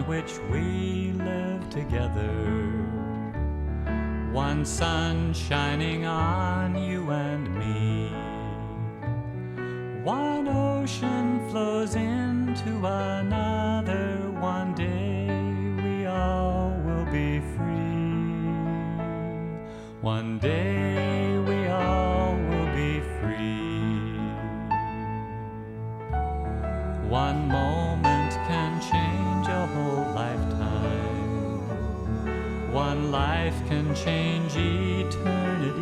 which we live together. One sun shining on you and me. One ocean flows into another. One day we all will be free. One day we all will be free. One moment can change a whole lifetime. One life can change eternity.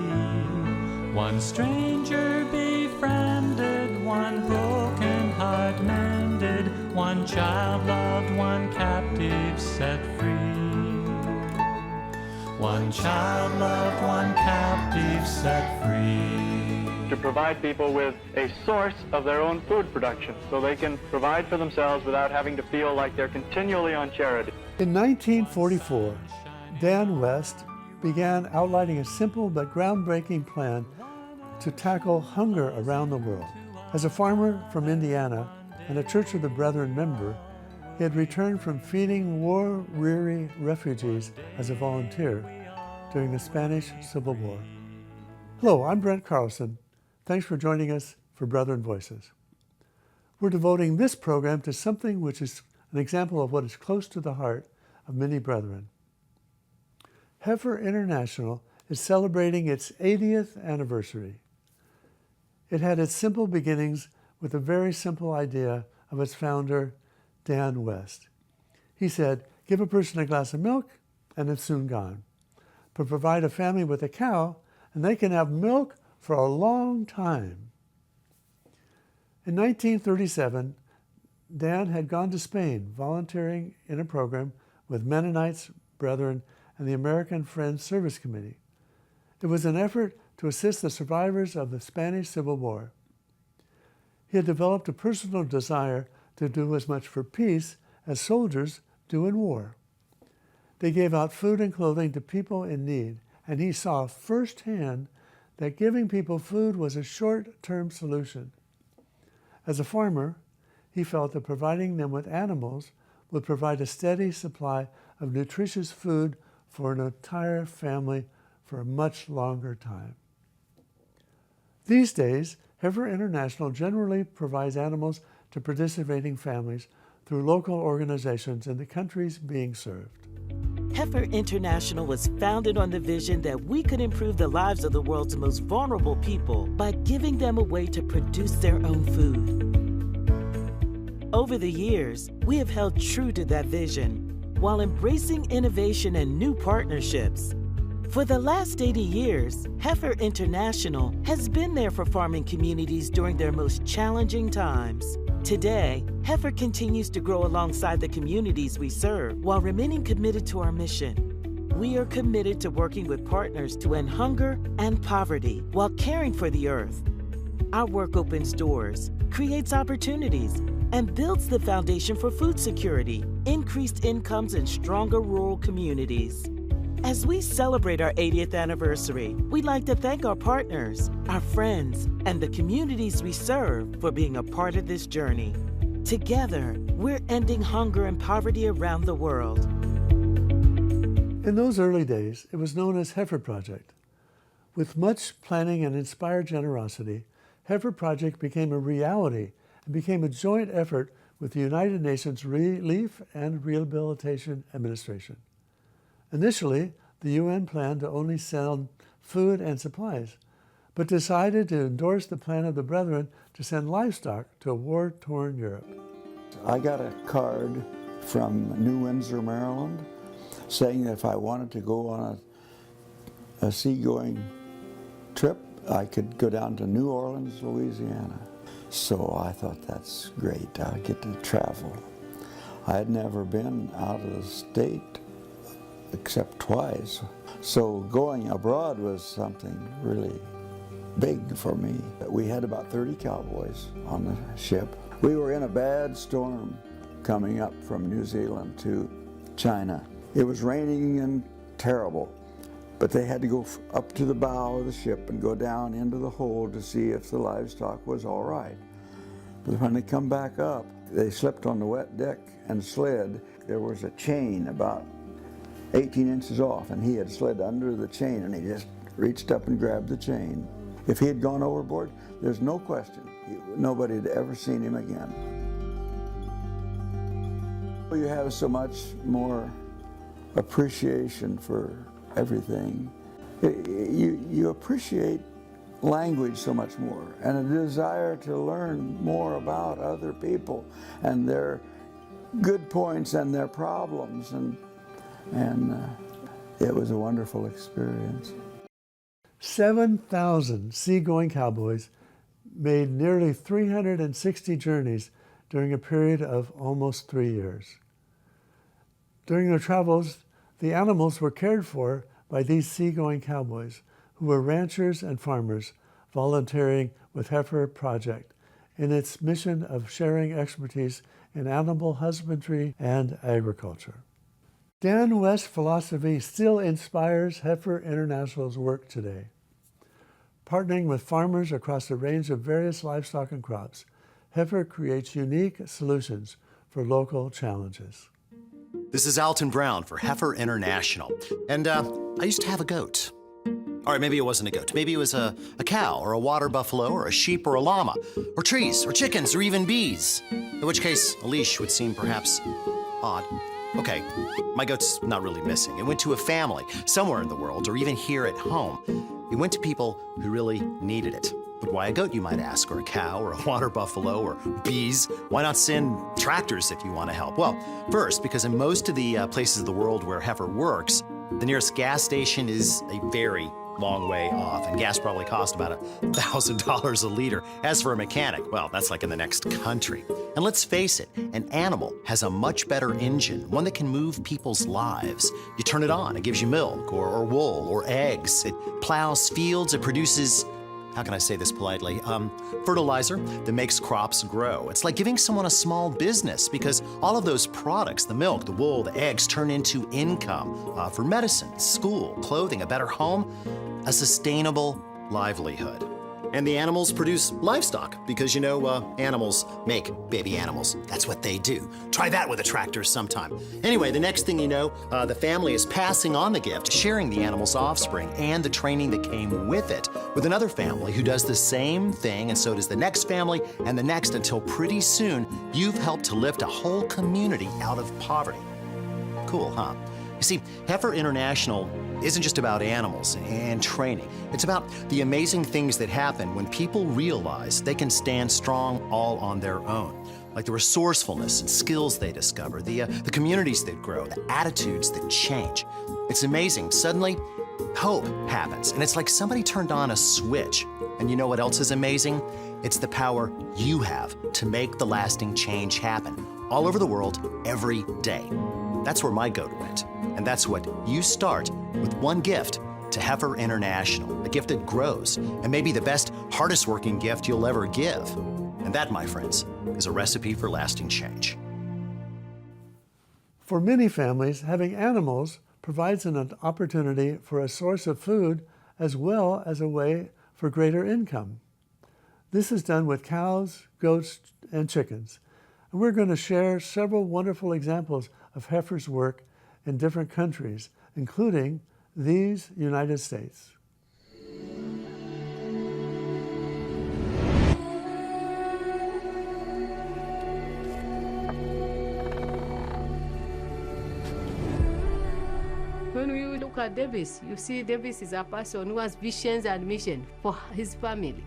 One stranger befriended, one broken heart mended, one child loved, one captive set free. One child loved, one captive set free. To provide people with a source of their own food production so they can provide for themselves without having to feel like they're continually on charity. In 1944, Dan West began outlining a simple but groundbreaking plan to tackle hunger around the world. As a farmer from Indiana and a Church of the Brethren member, he had returned from feeding war-weary refugees as a volunteer during the Spanish Civil War. Hello, I'm Brent Carlson. Thanks for joining us for Brethren Voices. We're devoting this program to something which is an example of what is close to the heart of many brethren. Heifer International is celebrating its 80th anniversary. It had its simple beginnings with a very simple idea of its founder, Dan West. He said, give a person a glass of milk and it's soon gone. But provide a family with a cow and they can have milk for a long time. In 1937, Dan had gone to Spain, volunteering in a program with Mennonites, Brethren, and the American Friends Service Committee. It was an effort to assist the survivors of the Spanish Civil War. He had developed a personal desire to do as much for peace as soldiers do in war. They gave out food and clothing to people in need, and he saw firsthand that giving people food was a short-term solution. As a farmer, he felt that providing them with animals would provide a steady supply of nutritious food for an entire family for a much longer time. These days, Heifer International generally provides animals to participating families through local organizations in the countries being served. Heifer International was founded on the vision that we could improve the lives of the world's most vulnerable people by giving them a way to produce their own food. Over the years, we have held true to that vision while embracing innovation and new partnerships. For the last 80 years, Heifer International has been there for farming communities during their most challenging times. Today, Heifer continues to grow alongside the communities we serve while remaining committed to our mission. We are committed to working with partners to end hunger and poverty while caring for the earth. Our work opens doors, creates opportunities, and builds the foundation for food security, increased incomes, and stronger rural communities. As we celebrate our 80th anniversary, we'd like to thank our partners, our friends, and the communities we serve for being a part of this journey. Together, we're ending hunger and poverty around the world. In those early days, it was known as Heifer Project. With much planning and inspired generosity, Heifer Project became a reality and became a joint effort with the United Nations Relief and Rehabilitation Administration. Initially, the UN planned to only send food and supplies, but decided to endorse the plan of the Brethren to send livestock to a war-torn Europe. I got a card from New Windsor, Maryland, saying that if I wanted to go on a seagoing trip, I could go down to New Orleans, Louisiana. So I thought, that's great, I'll get to travel. I had never been out of the state except twice. So going abroad was something really big for me. We had about 30 cowboys on the ship. We were in a bad storm coming up from New Zealand to China. It was raining and terrible, but they had to go up to the bow of the ship and go down into the hold to see if the livestock was all right. But when they come back up, they slipped on the wet deck and slid. There was a chain about 18 inches off, and he had slid under the chain, and he just reached up and grabbed the chain. If he had gone overboard, there's no question, nobody had ever seen him again. You have so much more appreciation for everything. You appreciate language so much more, and a desire to learn more about other people and their good points and their problems, and it was a wonderful experience. 7,000 seagoing cowboys made nearly 360 journeys during a period of almost 3 years. During their travels, the animals were cared for by these seagoing cowboys, who were ranchers and farmers volunteering with Heifer Project in its mission of sharing expertise in animal husbandry and agriculture. Dan West's philosophy still inspires Heifer International's work today. Partnering with farmers across a range of various livestock and crops, Heifer creates unique solutions for local challenges. This is Alton Brown for Heifer International, and I used to have a goat. All right, maybe it wasn't a goat. Maybe it was a cow, or a water buffalo, or a sheep, or a llama, or trees, or chickens, or even bees. In which case, a leash would seem perhaps odd. Okay, my goat's not really missing. It went to a family, somewhere in the world, or even here at home. It went to people who really needed it. But why a goat, you might ask, or a cow, or a water buffalo, or bees? Why not send tractors if you want to help? Well, first, because in most of the places of the world where Heifer works, the nearest gas station is a very long way off, and gas probably costs about $1,000 a liter. As for a mechanic, well, that's like in the next country. And let's face it, an animal has a much better engine, one that can move people's lives. You turn it on, it gives you milk, or wool, or eggs. It plows fields, it produces, how can I say this politely, fertilizer that makes crops grow. It's like giving someone a small business, because all of those products, the milk, the wool, the eggs, turn into income for medicine, school, clothing, a better home, a sustainable livelihood. And the animals produce livestock, because you know, animals make baby animals. That's what they do. Try that with a tractor sometime. Anyway, the next thing you know, the family is passing on the gift, sharing the animal's offspring and the training that came with it with another family who does the same thing, and so does the next family and the next, until pretty soon you've helped to lift a whole community out of poverty. Cool, huh? You see, Heifer International isn't just about animals and training. It's about the amazing things that happen when people realize they can stand strong all on their own. Like the resourcefulness and skills they discover, the communities that grow, the attitudes that change. It's amazing. Suddenly, hope happens, and it's like somebody turned on a switch. And you know what else is amazing? It's the power you have to make the lasting change happen all over the world every day. That's where my goat went. And that's what you start with one gift to Heifer International, a gift that grows, and maybe the best, hardest working gift you'll ever give. And that, my friends, is a recipe for lasting change. For many families, having animals provides an opportunity for a source of food as well as a way for greater income. This is done with cows, goats, and chickens. And we're going to share several wonderful examples of Heifer's work in different countries, including these United States. When we look at Davis, you see Davis is a person who has visions and mission for his family.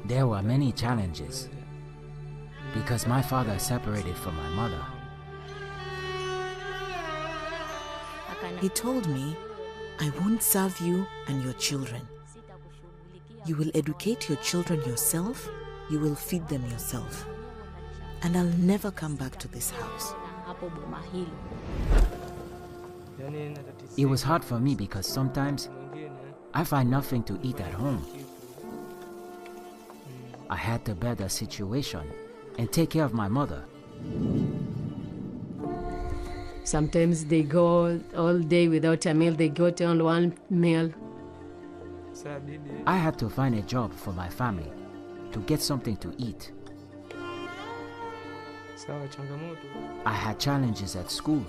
There were many challenges because my father separated from my mother. He told me, I won't serve you and your children. You will educate your children yourself, you will feed them yourself. And I'll never come back to this house. It was hard for me because sometimes I find nothing to eat at home. I had to bear the situation and take care of my mother. Sometimes they go all day without a meal, they got only one meal. I had to find a job for my family to get something to eat. I had challenges at school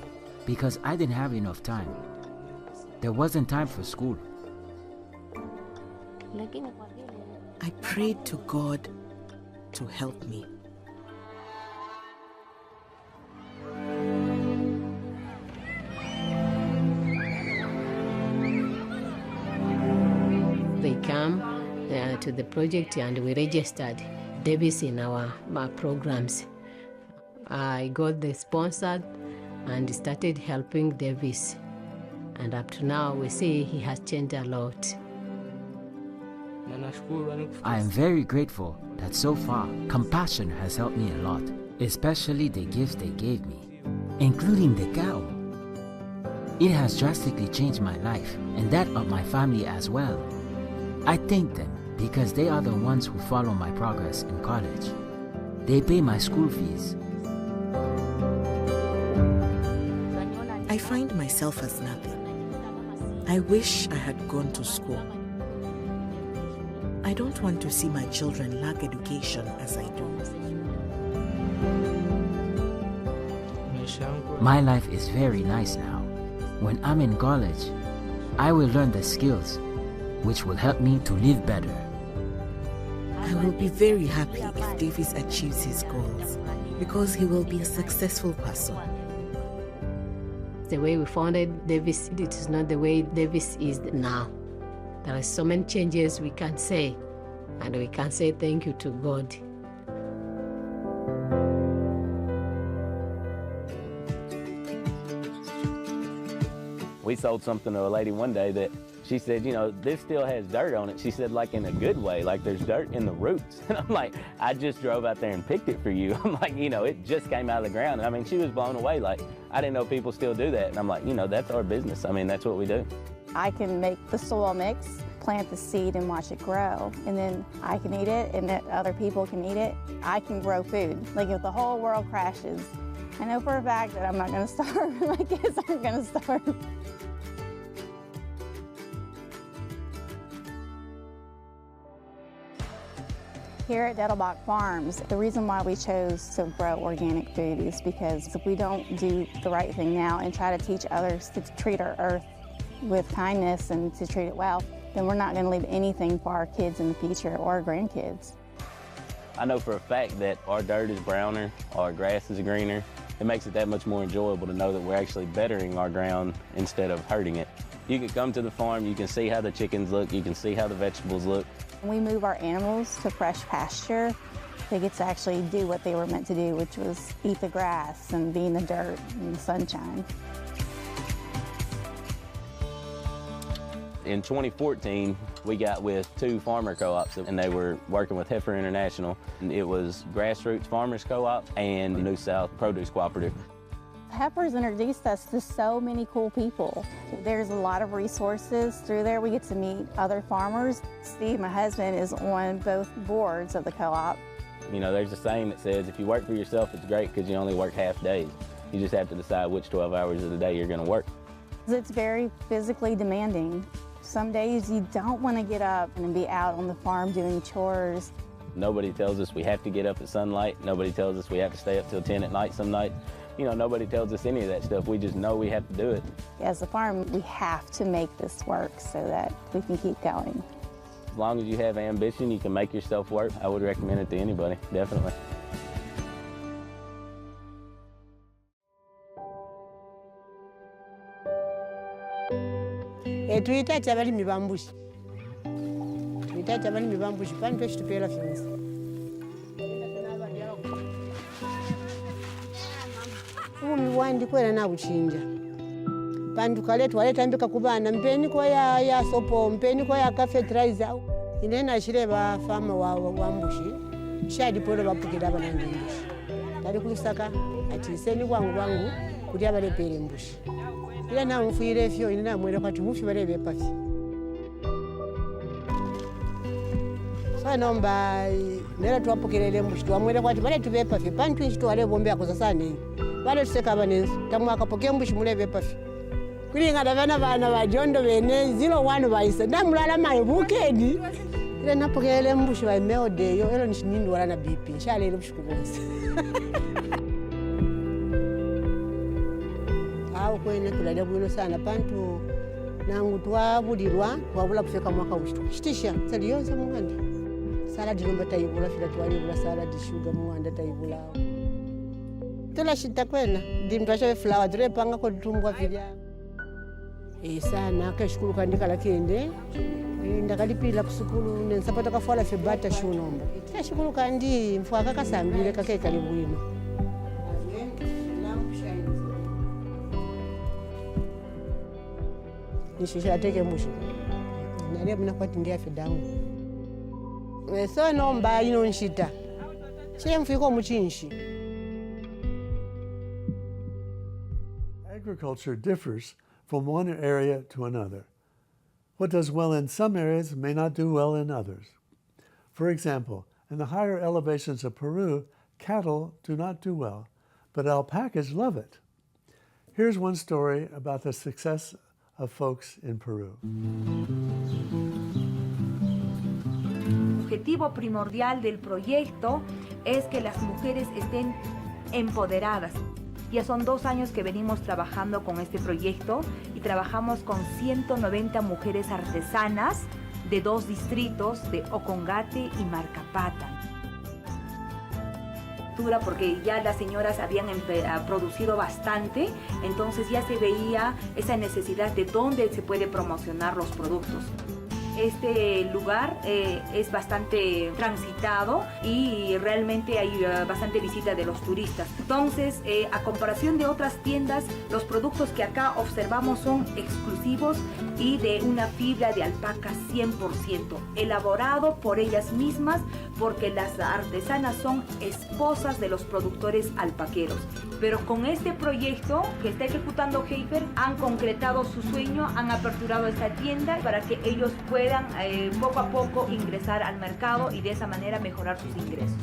because I didn't have enough time. There wasn't time for school. I prayed to God to help me. They come to the project and we registered Davis in our programs. I got the sponsor and started helping Davis. And up to now, we see he has changed a lot. I am very grateful that so far, compassion has helped me a lot, especially the gifts they gave me, including the cow. It has drastically changed my life and that of my family as well. I thank them because they are the ones who follow my progress in college. They pay my school fees. I find myself as nothing. I wish I had gone to school. I don't want to see my children lack education as I do. My life is very nice now. When I'm in college, I will learn the skills which will help me to live better. I will be very happy if Davis achieves his goals because he will be a successful person. The way we founded Davis, it is not the way Davis is now. There are so many changes we can say, and we can say thank you to God. We sold something to a lady one day that she said, you know, this still has dirt on it. She said, like in a good way, like there's dirt in the roots. And I'm like, I just drove out there and picked it for you. I'm like, you know, it just came out of the ground. And I mean, she was blown away. Like, I didn't know people still do that. And I'm like, you know, that's our business. I mean, that's what we do. I can make the soil mix, plant the seed and watch it grow. And then I can eat it and then other people can eat it. I can grow food. Like if the whole world crashes, I know for a fact that I'm not gonna starve. My kids aren't gonna starve. Here at Dettelbach Farms, the reason why we chose to grow organic food is because if we don't do the right thing now and try to teach others to treat our earth with kindness and to treat it well, then we're not going to leave anything for our kids in the future or our grandkids. I know for a fact that our dirt is browner, our grass is greener. It makes it that much more enjoyable to know that we're actually bettering our ground instead of hurting it. You can come to the farm, you can see how the chickens look, you can see how the vegetables look. When we move our animals to fresh pasture, they get to actually do what they were meant to do, which was eat the grass and be in the dirt and the sunshine. In 2014, we got with 2 farmer co-ops, and they were working with Heifer International. It was Grassroots Farmers Co-op and New South Produce Cooperative. Heifer's introduced us to so many cool people. There's a lot of resources through there. We get to meet other farmers. Steve, my husband, is on both boards of the co-op. You know, there's a saying that says, if you work for yourself, it's great because you only work half days. You just have to decide which 12 hours of the day you're going to work. It's very physically demanding. Some days you don't want to get up and be out on the farm doing chores. Nobody tells us we have to get up at sunlight. Nobody tells us we have to stay up till 10 at night some nights. You know, nobody tells us any of that stuff. We just know we have to do it. As a farm, we have to make this work so that we can keep going. As long as you have ambition, you can make yourself work. I would recommend it to anybody, definitely. Tuyitacha abalimi bambushi. Tuyitacha abalimi bambushi pani twechitupera finsi. Umi wandikwera na kuchinja. Pandu kaletu waletambika kubana mpeni kwa ya sopo, mpeni kwa ya fertilizer. Inena chireba fama wa mbushi. Shadi polo bapukira abanandi mbushi. Tali kulusaka ati seni wangu kuti abalepere mbushi. Ila na mfuire fyo ina mwere kwati mufi barebe pafi. Sanomba nera twapokelele mbushi twamwere kwati bare tube pafi pantu ichi twale bombe akoza sane. Bare tuseka banenzi tamwa akapoke mbushi mulebe pafi. Kulinga davana bana bajondo bene 01 baisa ndamulala maye bukedi. Ila napokelele mbushi ba meodeyo elo nishinyindi wala na BP. Shale ile bushikuboza. awo kwene tulalya bwino sana pantu nangu twabulirwa twabula kufika mwaka ushtu shitisha sali yonse muwanda saladi lomba tayibula fila twalibula saladi sugar muwanda tayibula tula shita kwena dimtwasha flower drepanga ko tumbwa vilya sana kashukuru kandikala kende ndakalipila kusukulu nensapata kafwala febata shunomba kashukuru kandi mfwaka kasambile kakekali bwino nishisha ateke musho nale mna kwati ndia fidangu so nomba ino nshita chemfiko muchinshi. Agriculture differs from one area to another. What does well in some areas may not do well in others. For example, in the higher elevations of Peru, cattle do not do well, but alpacas love it. Here's one story about the success of folks in Peru. El objetivo primordial del proyecto es que las mujeres estén empoderadas. Ya son 2 años que venimos trabajando con este proyecto y trabajamos con 190 mujeres artesanas de 2 distritos de Ocongate y Marcapatan. Porque ya las señoras habían producido bastante, entonces ya se veía esa necesidad de dónde se puede promocionar los productos. Este lugar es bastante transitado y realmente hay bastante visita de los turistas. Entonces, a comparación de otras tiendas, los productos que acá observamos son exclusivos y de una fibra de alpaca 100%, elaborado por ellas mismas porque las artesanas son esposas de los productores alpaqueros. Pero con este proyecto que está ejecutando Heifer, han concretado su sueño, han aperturado esta tienda para que ellos puedan poco a poco ingresar al mercado y de esa manera mejorar sus ingresos.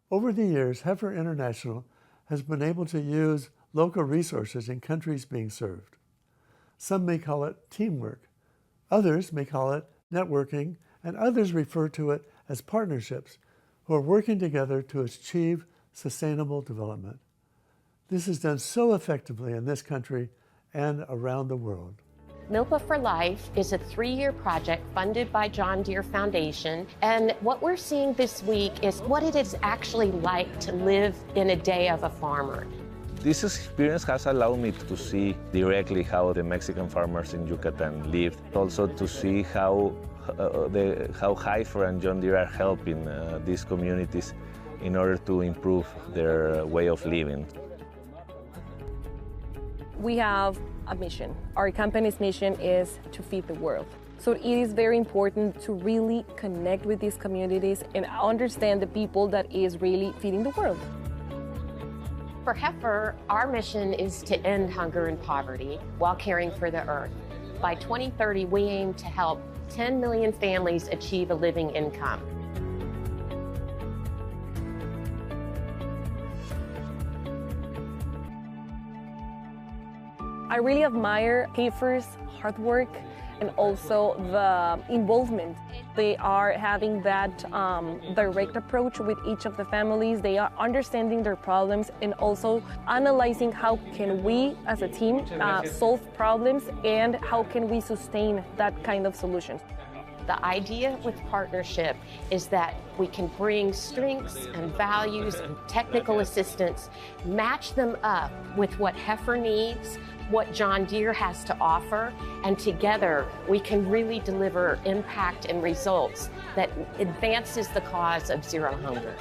Over the years, Heifer International has been able to use local resources in countries being served. Some may call it teamwork, others may call it networking, and others refer to it as partnerships who are working together to achieve sustainable development. This is done so effectively in this country and around the world. Milpa for Life is a 3-year project funded by John Deere Foundation, and what we're seeing this week is what it is actually like to live in a day of a farmer. This experience has allowed me to see directly how the Mexican farmers in Yucatan live, also to see how Heifer and John Deere are helping these communities in order to improve their way of living. We have a mission. Our company's mission is to feed the world. So it is very important to really connect with these communities and understand the people that is really feeding the world. For Heifer, our mission is to end hunger and poverty while caring for the earth. By 2030, we aim to help 10 million families achieve a living income. I really admire Heifer's hard work and also the involvement. They are having that direct approach with each of the families. They are understanding their problems and also analyzing how can we as a team solve problems and how can we sustain that kind of solution. The idea with partnership is that we can bring strengths and values and technical assistance, match them up with what Heifer needs, what John Deere has to offer, and together we can really deliver impact and results that advances the cause of zero hunger.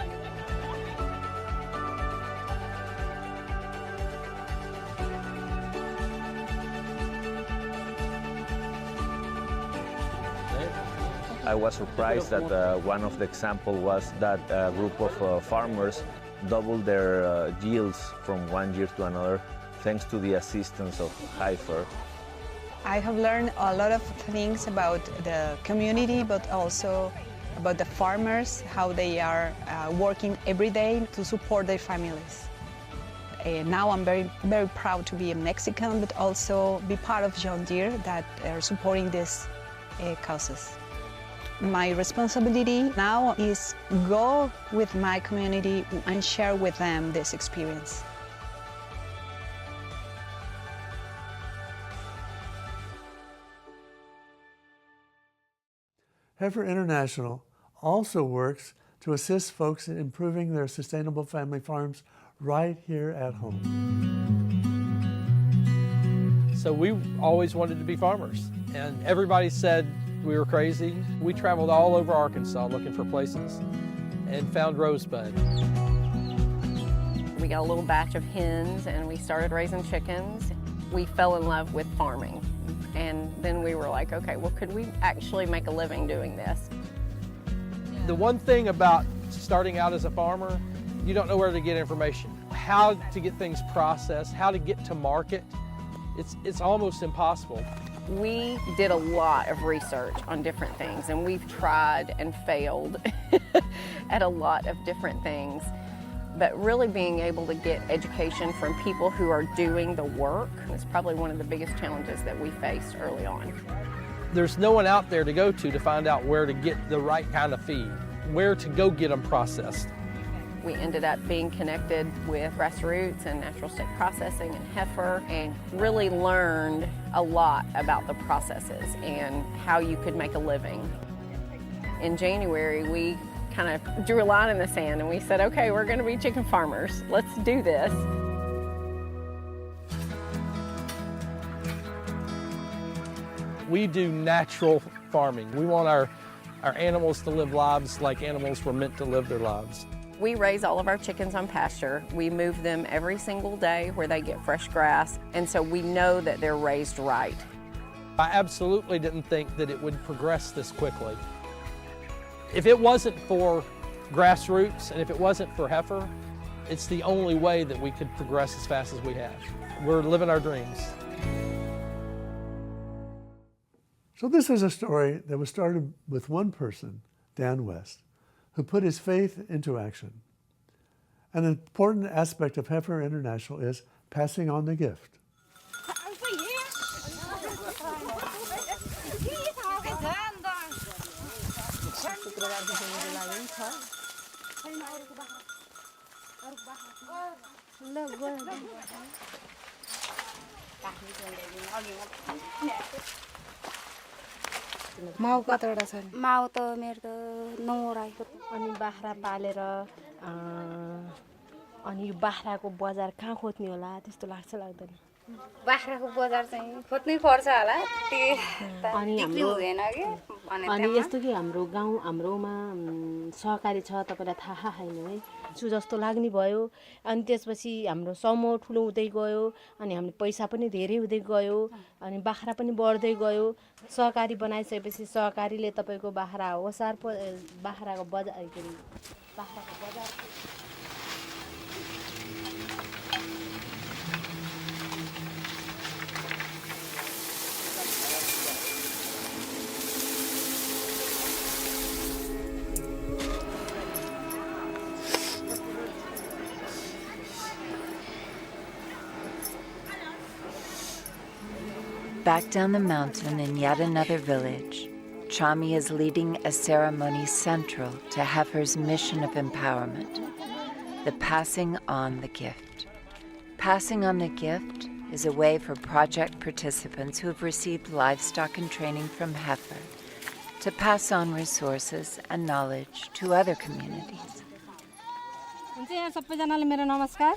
I was surprised that one of the examples was that a group of farmers doubled their yields from one year to another thanks to the assistance of Heifer. I have learned a lot of things about the community, but also about the farmers, how they are working every day to support their families. Now I'm very, very proud to be a Mexican, but also be part of John Deere that are supporting these causes. My responsibility now is go with my community and share with them this experience. Heifer International also works to assist folks in improving their sustainable family farms right here at home. So we always wanted to be farmers, and everybody said we were crazy. We traveled all over Arkansas looking for places and found Rosebud. We got a little batch of hens and we started raising chickens. We fell in love with farming, and then we were like, okay, well, could we actually make a living doing this? The one thing about starting out as a farmer, you don't know where to get information, how to get things processed, how to get to market. It's almost impossible. We did a lot of research on different things, and we've tried and failed at a lot of different things. But really being able to get education from people who are doing the work is probably one of the biggest challenges that we faced early on. There's no one out there to go to find out where to get the right kind of feed, where to go get them processed. We ended up being connected with Grassroots and Natural Steak Processing and Heifer, and really learned a lot about the processes and how you could make a living. In January, we kind of drew a line in the sand and we said, okay, we're going to be chicken farmers. Let's do this. We do natural farming. We want our animals to live lives like animals were meant to live their lives. We raise all of our chickens on pasture. We move them every single day where they get fresh grass, and so we know that they're raised right. I absolutely didn't think that it would progress this quickly. If it wasn't for Grassroots and if it wasn't for Heifer, it's the only way that we could progress as fast as we have. We're living our dreams. So this is a story that was started with one person, Dan West, who put his faith into action. An important aspect of Heifer International is passing on the gift. माउ कतिवटा छन् Maui त मेरो त 9 राईको अनि बाख्रा पालेर अनि यो बाख्राको बजार कहाँ खोज्ने होला त्यस्तो लाग्छ लाग्दैन बाख्राको बजार चाहिँ खोज्नै पर्छ होला अनि हाम्रो हुँदैन के अनि यस्तो कि हाम्रो गाउँ हाम्रोमा सहकारी छ तपाईलाई थाहा छैन है छु जस्तो लाग्ने भयो अनि त्यसपछि हाम्रो समूह ठुलो हुँदै गयो अनि हाम्रो पैसा पनि धेरै हुँदै गयो अनि बाख्रा पनि बढ्दै गयो सहकारी बनाइसकेपछि सहकारीले तपाईको बाख्रा ओसार बाख्राको बजार बाख्राको बजार Back down the mountain in yet another village, Chami is leading a ceremony central to Heifer's mission of empowerment, the passing on the gift. Passing on the gift is a way for project participants who have received livestock and training from Heifer to pass on resources and knowledge to other communities. सबैजनाले मेरो नमस्कार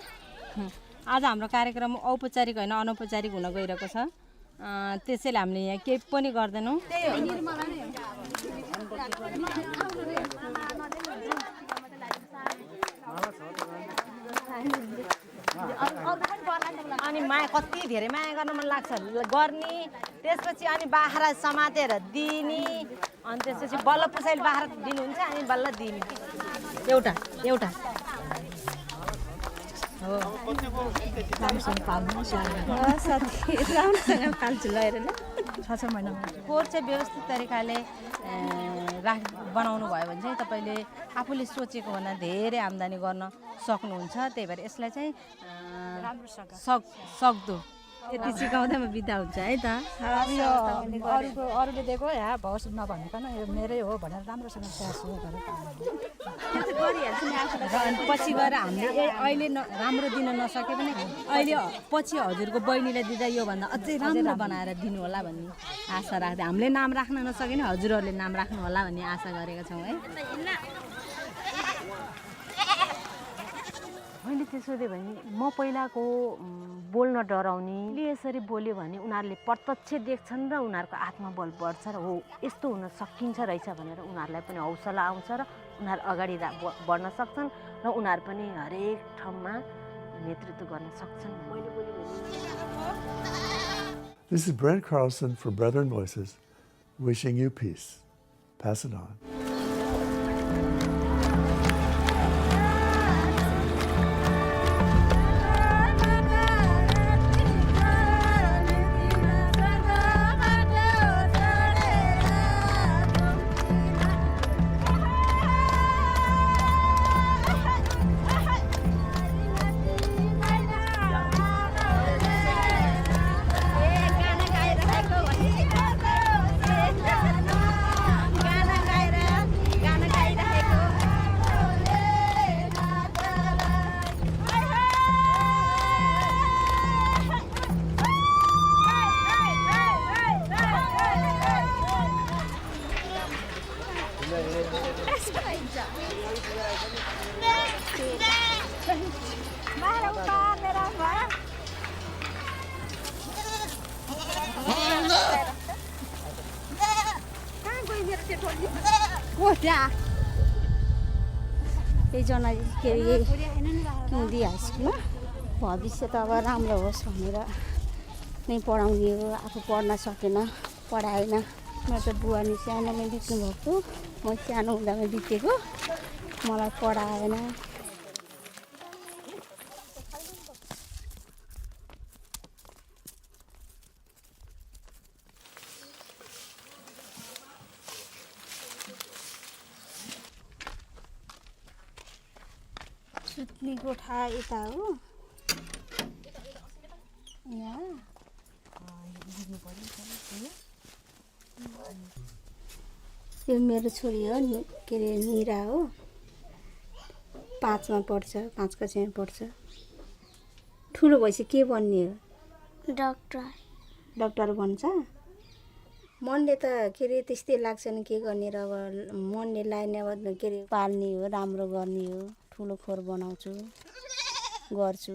आज हाम्रो कार्यक्रम औपचारिक हैन अनौपचारिक हुन गइरहेको छ त्यसैले हामीले यहाँ केही पनि गर्दैनौं अनि माया कति धेरै माया गर्न मन लाग्छ गर्ने त्यसपछि अनि बाख्रा समातेर दिनी अनि त्यसपछि बल्ल पुसाइले बाख्रा दिनुहुन्छ अनि बल्ल दिनी एउटा एउटा हो राम्रोसँग पाल्नु साथी राम्रोसँग पाल्छु ल हेरेन 6 महिना खोर चाहिँ व्यवस्थित तरिकाले बनाउनु भयो भने चाहिँ तपाईले आफूले सोचेको भन्दा धेरै आम्दानी गर्न सक्नुहुन्छ त्यही भएर यसलाई चाहिँ राम्रोसँग सक्दो यति सिकाउँदैमा बिदा हुन्छ है त अरूले दिएको या भोस् नभनिकन यो मेरै हो भनेर राम्रोसँग स्याहार्छु पछि गएर हामीले अहिले राम्रो दिन नसके पनि अहिले पछि हजुरको बहिनीलाई दिँदा योभन्दा अझै राम्रो बनाएर दिनु होला भन्ने आशा राख्दै हामीले नाम राख्न नसके पनि हजुरहरूले नाम राख्नु होला भन्ने आशा गरेका छौँ है। मैले त्यसो दिएँ भने म पहिलाको बोल्न डराउने यसरी बोल्यो भने उनीहरूले प्रत्यक्ष देख्छन् र उनीहरूको आत्मबल बढ्छ र हो यस्तो हुन सकिन्छ रहेछ भनेर उनीहरूलाई पनि हौसला आउँछ र उनीहरू अगाडि बढ्न सक्छन् र उनीहरू पनि हरेक ठाउँमा नेतृत्व गर्न सक्छन्। This is Brent Carlson for Brethren Voices, wishing you peace. Pass it on. एकजना के अरे हिन्दी हाई स्कुलमा भविष्य त अब राम्रो होस् भनेर नै पढाउने हो। आफू पढ्न सकेन, पढाएन। मेरो त बुवा नि सानोमै बित्नुभएको, म सानो हुँदामै बितेको, मलाई पढाएन। सुत्ने कोठा यता हो यहाँ यो मेरो छोरी हो के अरे निरा हो, 5मा पढ्छ, 5 कक्षामा पढ्छ। ठुलो भएपछि के बन्ने हो? डक्टर बन्छ। मनले त के अरे त्यस्तै लाग्छ नि के गर्ने र अब मनले लाइन अब के अरे पाल्ने हो, राम्रो गर्ने हो, ठुलो खोर बनाउँछु गर्छु।